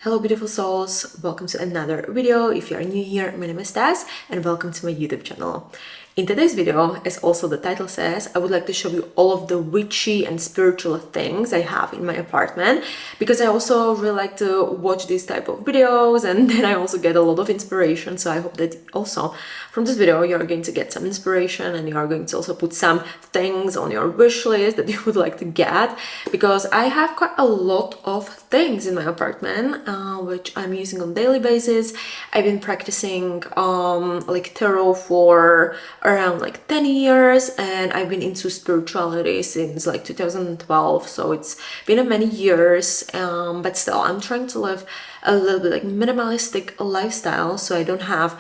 Hello beautiful souls, welcome to another video. If you are new here, my name is Tess and welcome to my YouTube channel. In today's video, as also the title says, I would like to show you all of the witchy and spiritual things I have in my apartment, because I also really like to watch these type of videos and then I also get a lot of inspiration. So I hope that also from this video you're going to get some inspiration and you are going to also put some things on your wish list that you would like to get, because I have quite a lot of things in my apartment which I'm using on a daily basis. I've been practicing like tarot for around like 10 years and I've been into spirituality since like 2012, so it's been many years, but still I'm trying to live a little bit like minimalistic lifestyle, so I don't have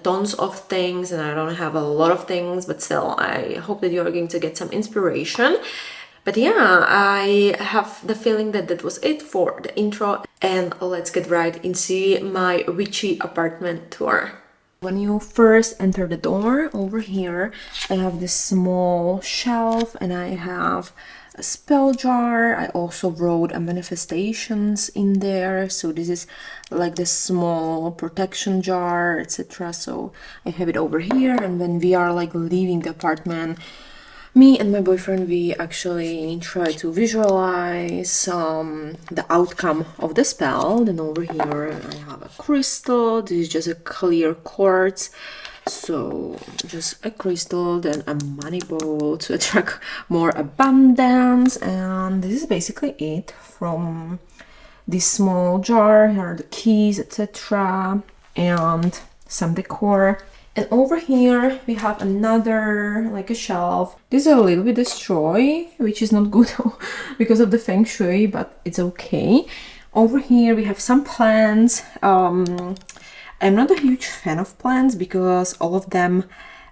tons of things and I don't have a lot of things, but still I hope that you're going to get some inspiration. But yeah, I have the feeling that that was it for the intro, and let's get right into my witchy apartment tour. When you first enter the door, over here I have this small shelf and I have a spell jar. I also wrote a manifestations in there, so this is like the small protection jar, etc. So I have it over here, and when we are like leaving the apartment, me and my boyfriend, we actually try to visualize the outcome of the spell. Then over here I have a crystal. This is just a clear quartz, so just a crystal, then a money bowl to attract more abundance, and this is basically it from this small jar. Here are the keys, etc., and some decor. And over here we have another like a shelf. This is a little bit destroyed, which is not good because of the feng shui, but it's okay. Over here we have some plants. I'm not a huge fan of plants because all of them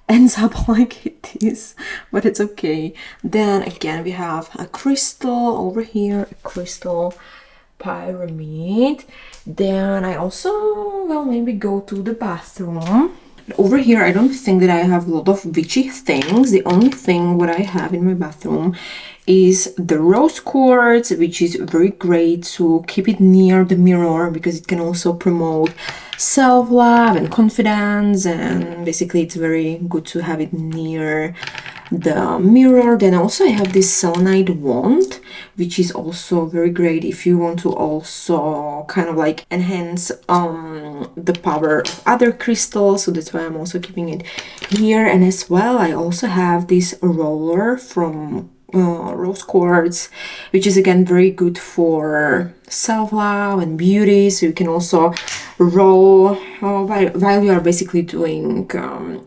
ends up like it is, but it's okay. Then again we have a crystal over here, a crystal pyramid. Then I also will maybe go to the bathroom. Over here I don't think that I have a lot of witchy things. The only thing what I have in my bathroom is the rose quartz, which is very great to keep it near the mirror because it can also promote self-love and confidence, and basically it's very good to have it near the mirror. Then also I have this selenite wand, which is also very great if you want to also kind of like enhance the power of other crystals, so that's why I'm also keeping it here. And as well I also have this roller from rose quartz, which is again very good for self-love and beauty, so you can also roll while you are basically doing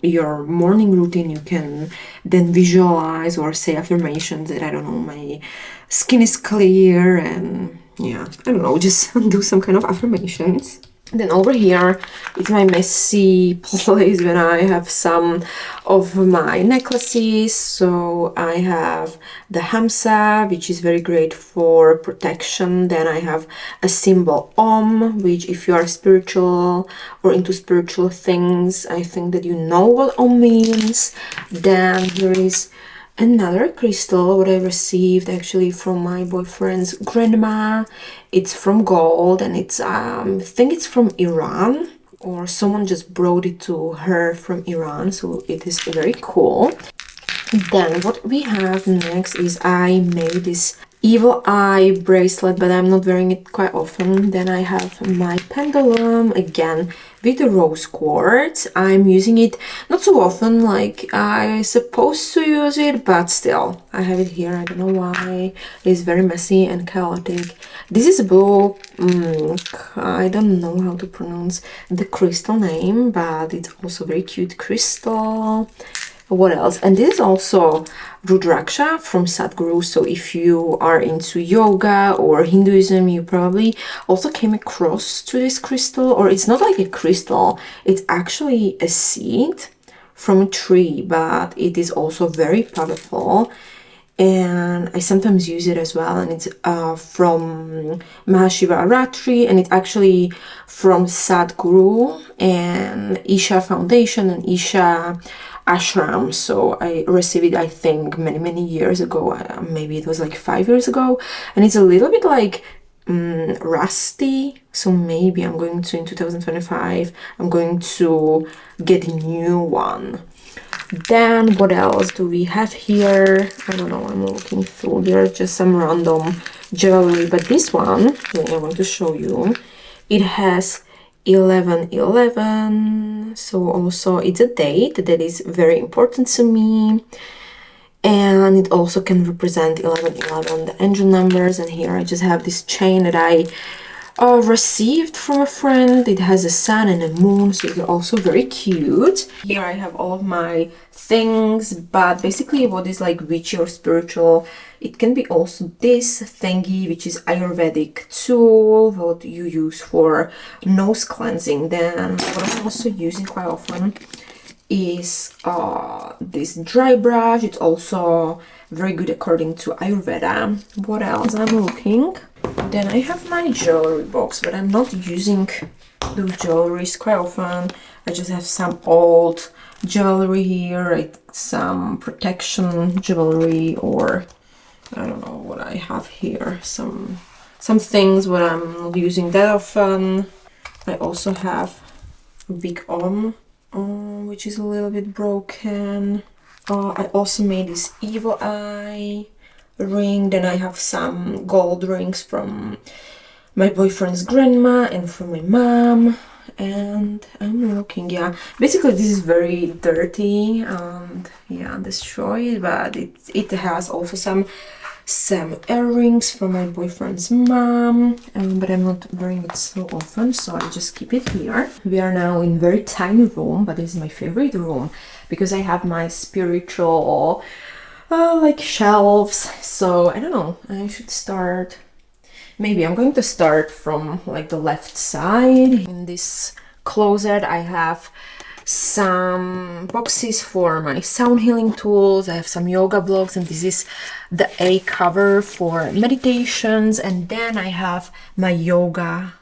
your morning routine. You can then visualize or say affirmations that, I don't know, my skin is clear, and yeah, I don't know, just do some kind of affirmations. Then over here is my messy place when I have some of my necklaces. So I have the Hamsa, which is very great for protection. Then I have a symbol Om, which if you are spiritual or into spiritual things, I think that you know what Om means. Then there is another crystal what I received actually from my boyfriend's grandma. It's from gold and it's I think it's from Iran, or someone just brought it to her from Iran, so it is very cool. Then what we have next is I made this evil eye bracelet, but I'm not wearing it quite often. Then I have my pendulum, again with the rose quartz. I'm using it not so often like I supposed to use it, but still I have it here. I don't know why. It's very messy and chaotic. This is a book. I don't know how to pronounce the crystal name, but it's also very cute crystal. What else? And this is also Rudraksha from Sadhguru. So if you are into yoga or Hinduism, you probably also came across to this crystal. Or it's not like a crystal, it's actually a seed from a tree, but it is also very powerful, and I sometimes use it as well. And it's from Mahashivaratri, and it's actually from Sadhguru and Isha Foundation and Isha ashram. So I received it, I think, many years ago. Maybe it was like 5 years ago, and it's a little bit like rusty, so maybe I'm going to, in 2025, I'm going to get a new one. Then what else do we have here? I don't know, I'm looking through. There's just some random jewelry, but this one I want to show you. It has 1111, so also it's a date that is very important to me. And it also can represent 1111, the angel numbers. And here I just have this chain that I received from a friend. It has a sun and a moon, so it's also very cute. Here I have all of my things, but basically what is like witchy or spiritual, it can be also this thingy, which is Ayurvedic tool, what you use for nose cleansing. Then what I'm also using quite often is this dry brush. It's also very good according to Ayurveda. What else I'm looking? Then I have my jewelry box, but I'm not using those jewelries quite often. I just have some old jewelry here, like some protection jewelry, or I don't know what I have here. Some things what I'm not using that often. I also have a big which is a little bit broken. I also made this evil eye ring. Then I have some gold rings from my boyfriend's grandma and from my mom. And I'm looking, yeah, basically this is very dirty and yeah, destroyed, but it has also some earrings from my boyfriend's mom, but I'm not wearing it so often, so I just keep it here. We are now in very tiny room, but this is my favorite room because I have my spiritual like shelves. So I don't know, I should start. Maybe I'm going to start from like the left side. In this closet I have some boxes for my sound healing tools. I have some yoga blocks, and this is the A cover for meditations. And then I have my yoga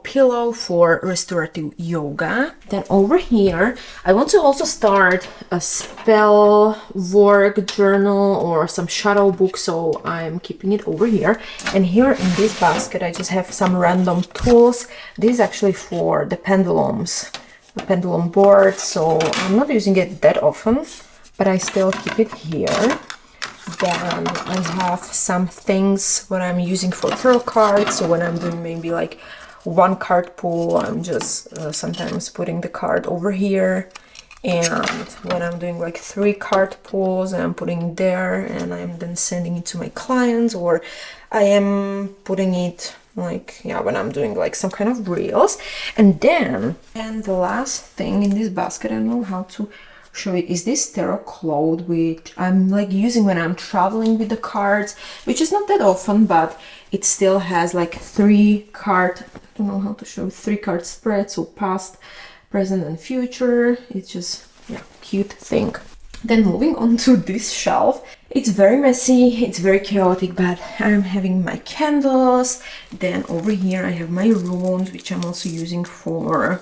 pillow for restorative yoga. Then over here I want to also start a spell work journal or some shadow book, so I'm keeping it over here. And here in this basket I just have some random tools. This is actually for the pendulums, the pendulum board, so I'm not using it that often, but I still keep it here. Then I have some things what I'm using for tarot cards, so when I'm doing maybe like one card pull, I'm just sometimes putting the card over here, and when I'm doing like 3 card pulls, I'm putting it there, and I'm then sending it to my clients, or I am putting it like, yeah, when I'm doing like some kind of reels. And then, and the last thing in this basket, I don't know how to show it, is this tarot cloth, which I'm like using when I'm traveling with the cards, which is not that often, but it still has like 3 card, I don't know how to show, 3 card spread, so past, present and future. It's just, yeah, cute thing. Then moving on to this shelf, it's very messy, it's very chaotic, but I'm having my candles. Then over here I have my runes, which I'm also using for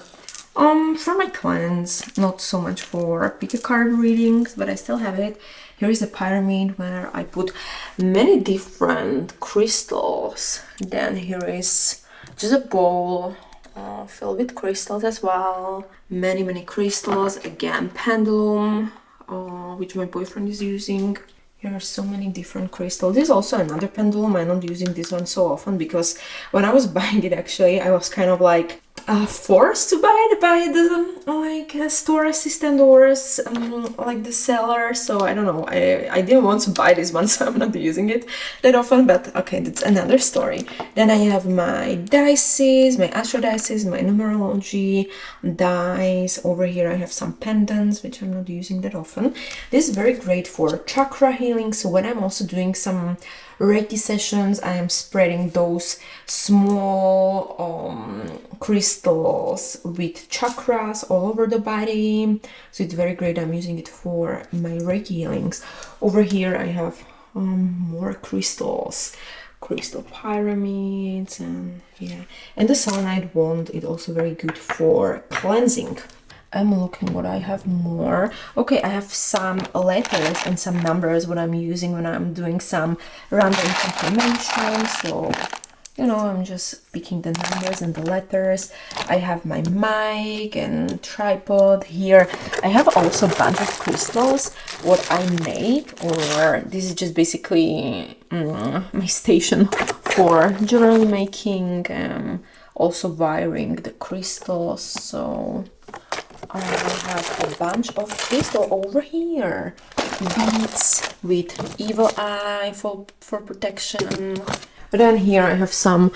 my clients, not so much for pick a card readings, but I still have it. Here is a pyramid where I put many different crystals. Then here is just a bowl filled with crystals as well. Many crystals. Again, pendulum, which my boyfriend is using. Here are so many different crystals. This is also another pendulum. I'm not using this one so often because when I was buying it, actually, I was kind of like forced to buy it by the like store assistant or like the seller. So I don't know, I didn't want to buy this one, so I'm not using it that often, but okay, that's another story. Then I have my dices, my astro dices, my numerology dice. Over here I have some pendants, which I'm not using that often. This is very great for chakra healing, so when I'm also doing some Reiki sessions, I am spreading those small crystals with chakras all over the body, so it's very great. I'm using it for my Reiki healings. Over here I have more crystals, crystal pyramids, and yeah, and the selenite wand is also very good for cleansing. I'm looking what I have more. Okay, I have some letters and some numbers what I'm using when I'm doing some random confirmation. So you know, I'm just picking the numbers and the letters. I have my mic and tripod here. I have also a bunch of crystals, what I make, or this is just basically my station for jewelry making, also wiring the crystals. So I have a bunch of crystal over here. Beads with evil eye for protection. But then here I have some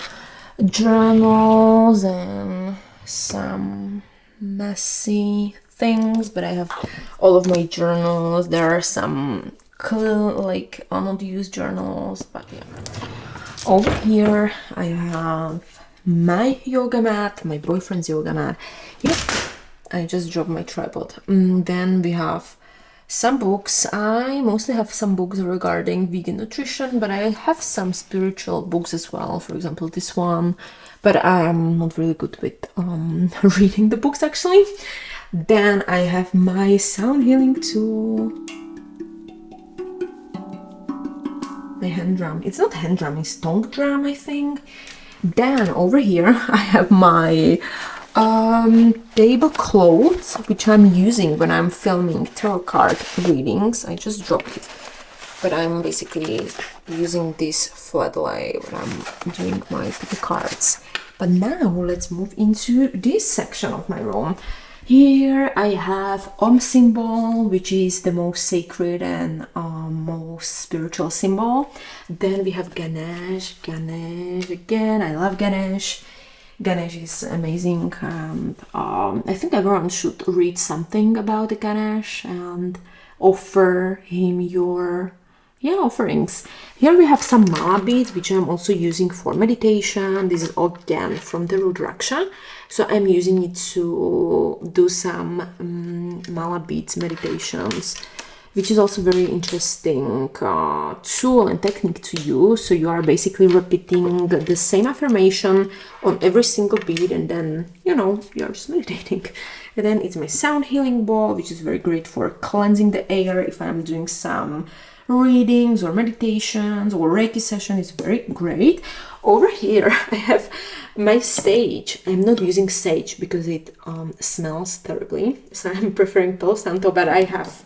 journals and some messy things, but I have all of my journals. There are some like unused journals, but yeah. Over here I have my yoga mat, my boyfriend's yoga mat. Yep, I just dropped my tripod. Then we have some books. I mostly have some books regarding vegan nutrition, but I have some spiritual books as well. For example, this one, but I'm not really good with reading the books actually. Then I have my sound healing tool. My hand drum. It's not hand drum, it's tongue drum, I think. Then over here I have my tablecloths, which I'm using when I'm filming tarot card readings. I just dropped it, but I'm basically using this flat lay when I'm doing my cards. But now let's move into this section of my room. Here I have symbol, which is the most sacred and most spiritual symbol. Then we have Ganesh again. I love Ganesh. Ganesh is amazing, and I think everyone should read something about the Ganesh and offer him your offerings. Here we have some mala beads, which I'm also using for meditation. This is again from the Rudraksha, so I'm using it to do some mala beads meditations, which is also very interesting tool and technique to use. So you are basically repeating the same affirmation on every single bead, and then, you know, you're just meditating. And then it's my sound healing ball, which is very great for cleansing the air if I'm doing some readings or meditations or Reiki session. It's very great. Over here I have my sage. I'm not using sage because it smells terribly, so I'm preferring Palo Santo, but I have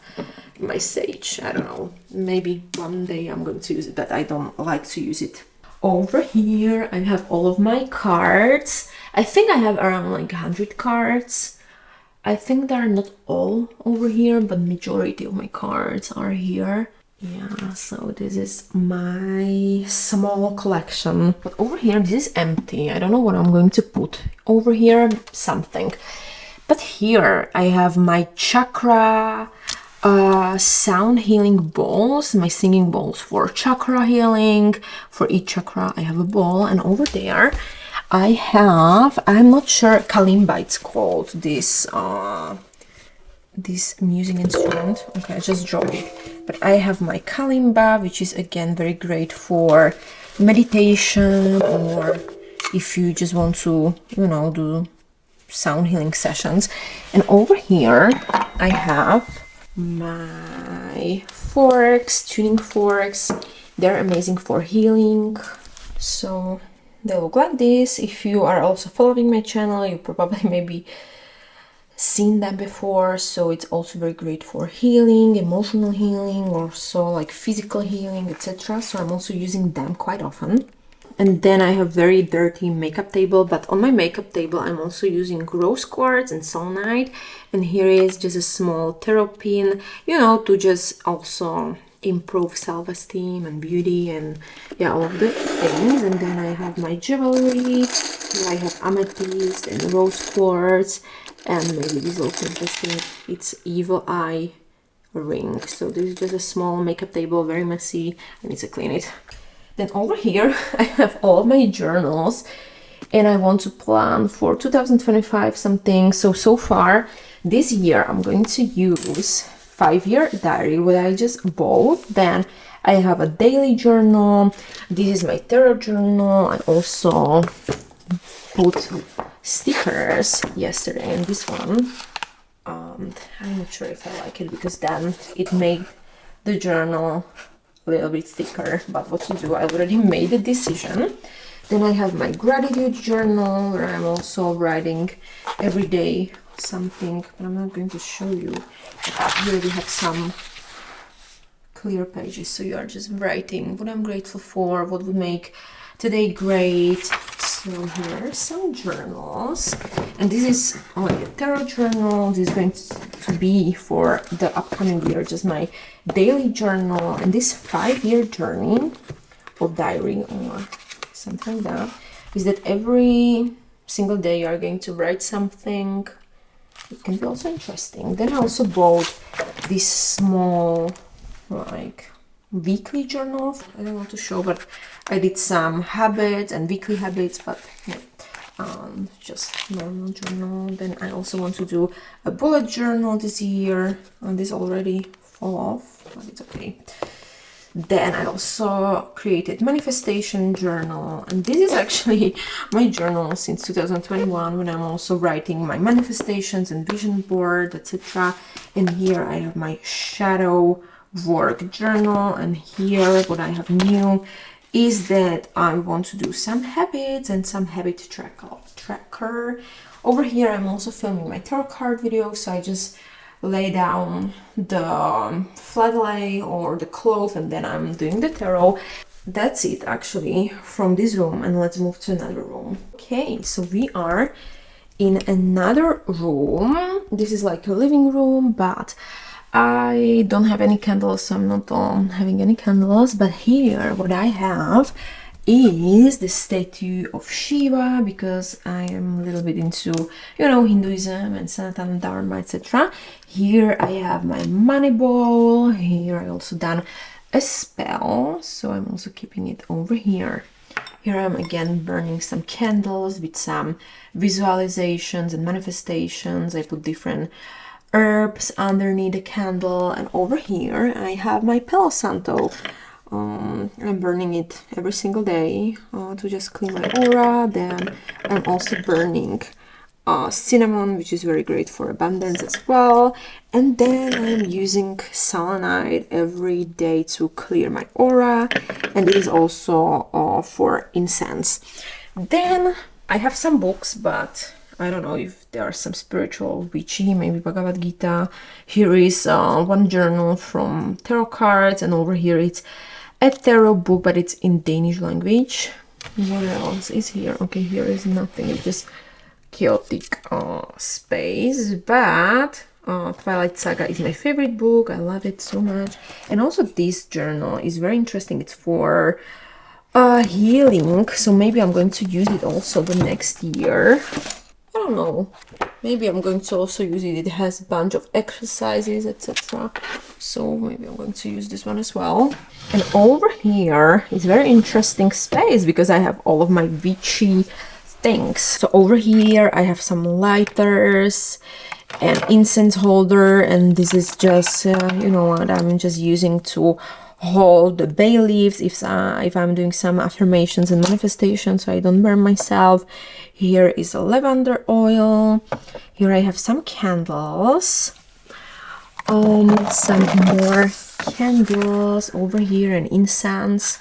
my sage. I don't know, maybe one day I'm going to use it, but I don't like to use it. Over here I have all of my cards. I think I have around like 100 cards. I think they are not all over here, but majority of my cards are here. Yeah, so this is my small collection. But over here this is empty. I don't know what I'm going to put over here. Something. But here I have my chakra sound healing balls, my singing balls for chakra healing. For each chakra I have a ball, and over there I have, I'm not sure, kalimba it's called, this music instrument. Okay, I just dropped it. But I have my kalimba, which is again very great for meditation, or if you just want to, you know, do sound healing sessions. And over here I have my forks, tuning forks. They're amazing for healing. So they look like this. If you are also following my channel, you probably maybe seen them before. So it's also very great for healing, emotional healing, or so like physical healing, etc. So I'm also using them quite often. And then I have very dirty makeup table, but on my makeup table I'm also using rose quartz and selenite. And here is just a small tarot pin, you know, to just also improve self-esteem and beauty and yeah, all of the things. And then I have my jewelry. Here I have amethyst and rose quartz, and maybe this is also interesting, it's evil eye ring. So this is just a small makeup table, very messy. I need to clean it. Then over here I have all of my journals, and I want to plan for 2025 something. So far this year I'm going to use 5-year diary, what I just bought. Then I have a daily journal. This is my tarot journal. I also put stickers yesterday in this one. I'm not sure if I like it, because then it made the journal a little bit thicker, but what to do, I already made a decision. Then I have my gratitude journal where I'm also writing every day something, but I'm not going to show you. Here we have some clear pages, so you are just writing what I'm grateful for, what would make today great. So here are some journals, and this is like a tarot journal. This is going to be for the upcoming year, just my daily journal, and this 5-year journey or diary or something like that is that every single day you are going to write something. It can be also interesting. Then I also bought this small like weekly journal. I don't want to show, but I did some habits and weekly habits, but yeah, just normal journal. Then I also want to do a bullet journal this year, and this already fall off, but it's okay. Then I also created manifestation journal, and this is actually my journal since 2021, when I'm also writing my manifestations and vision board, etc. And here I have my shadow work journal, and here what I have new is that I want to do some habits and some habit tracker. Over here I'm also filming my tarot card video, so I just lay down the flat lay or the cloth, and then I'm doing the tarot. That's it actually from this room, and let's move to another room. Okay, so we are in another room. This is like a living room, but I don't have any candles, so I'm not having any candles. But here what I have is the statue of Shiva, because I am a little bit into, you know, Hinduism and Sanatana Dharma, etc. Here I have my money bowl. Here I also done a spell, so I'm also keeping it over here. Here I'm again burning some candles with some visualizations and manifestations. I put different herbs underneath the candle, and over here I have my Palo Santo. I'm burning it every single day to just clean my aura. Then I'm also burning cinnamon, which is very great for abundance as well. And then I'm using selenite every day to clear my aura, and it is also for incense. Then I have some books, but I don't know if there are some spiritual, witchy, maybe Bhagavad Gita. Here is one journal from tarot cards, and over here it's a tarot book, but it's in Danish language. What else is here? Okay, here is nothing. It's just chaotic space, but Twilight Saga is my favorite book. I love it so much. And also this journal is very interesting. It's for healing, so maybe I'm going to use it also the next year. I don't know, maybe I'm going to also use it. It has a bunch of exercises, etc. So maybe I'm going to use this one as well. And over here is very interesting space because I have all of my witchy things. So over here I have some lighters and incense holder, and this is just you know what, I'm just using to hold the bay leaves if I'm doing some affirmations and manifestations, so I don't burn myself. Here is a lavender oil. Here I have some candles, some more candles over here, and incense.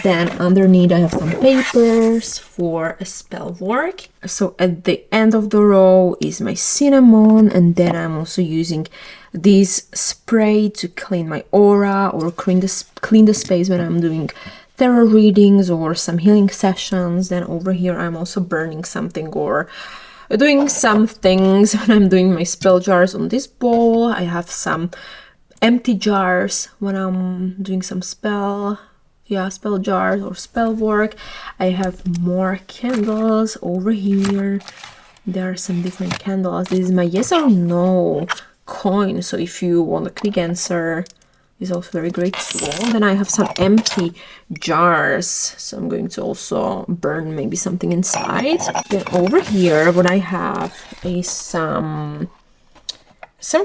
Then underneath I have some papers for a spell work. So at the end of the row is my cinnamon, and then I'm also using this spray to clean my aura or clean the space when I'm doing tarot readings or some healing sessions. Then over here I'm also burning something or doing some things when I'm doing my spell jars. On this bowl I have some empty jars when I'm doing some spell jars or spell work. I have more candles over here. There are some different candles. This is my yes or no coin, so if you want a quick answer, is also very great tool. Then I have some empty jars, so I'm going to also burn maybe something inside. Then over here what I have is some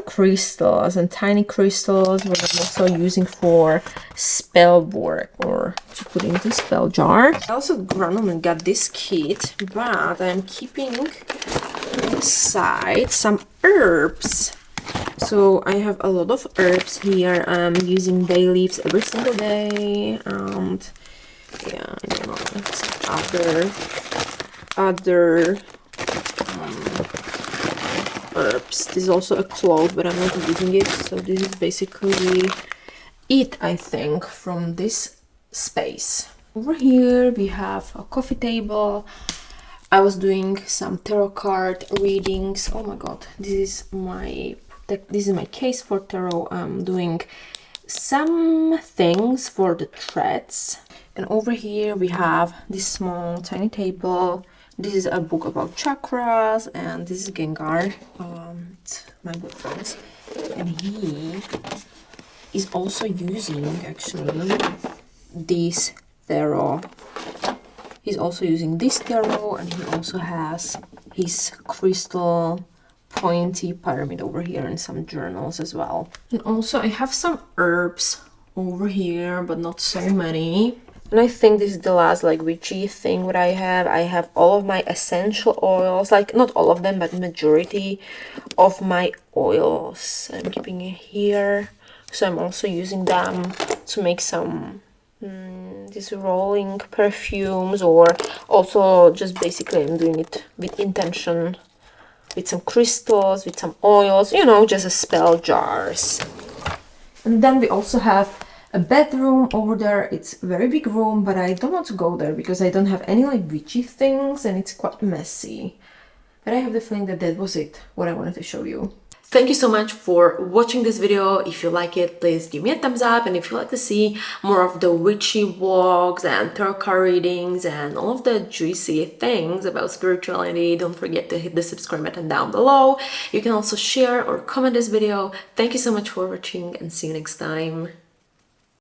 crystals and tiny crystals, what I'm also using for spell work or to put into spell jar. I also randomly got this kit, but I'm keeping inside some herbs. So I have a lot of herbs here. I'm using bay leaves every single day, and yeah, I don't know, some other herbs. This is also a clove, but I'm not using it. So this is basically it, I think, from this space. Over here we have a coffee table. I was doing some tarot card readings. Oh my god, this is my case for tarot. I'm doing some things for the threads. And over here we have this small tiny table. This is a book about chakras, and this is Gengar, it's my boyfriend's, and he is also using actually this tarot. He's also using this tarot, and he also has his crystal pointy pyramid over here and some journals as well. And also I have some herbs over here, but not so many. And I think this is the last like witchy thing what I have. I have all of my essential oils, like not all of them, but majority of my oils. I'm keeping it here. So I'm also using them to make some these rolling perfumes, or also just basically I'm doing it with intention, with some crystals, with some oils, you know, just a spell jars. And then we also have a bedroom over there. It's a very big room, but I don't want to go there because I don't have any like witchy things and it's quite messy. But I have the feeling that that was it, what I wanted to show you. Thank you so much for watching this video. If you like it, please give me a thumbs up. And if you like to see more of the witchy vlogs and tarot card readings and all of the juicy things about spirituality, don't forget to hit the subscribe button down below. You can also share or comment this video. Thank you so much for watching and see you next time.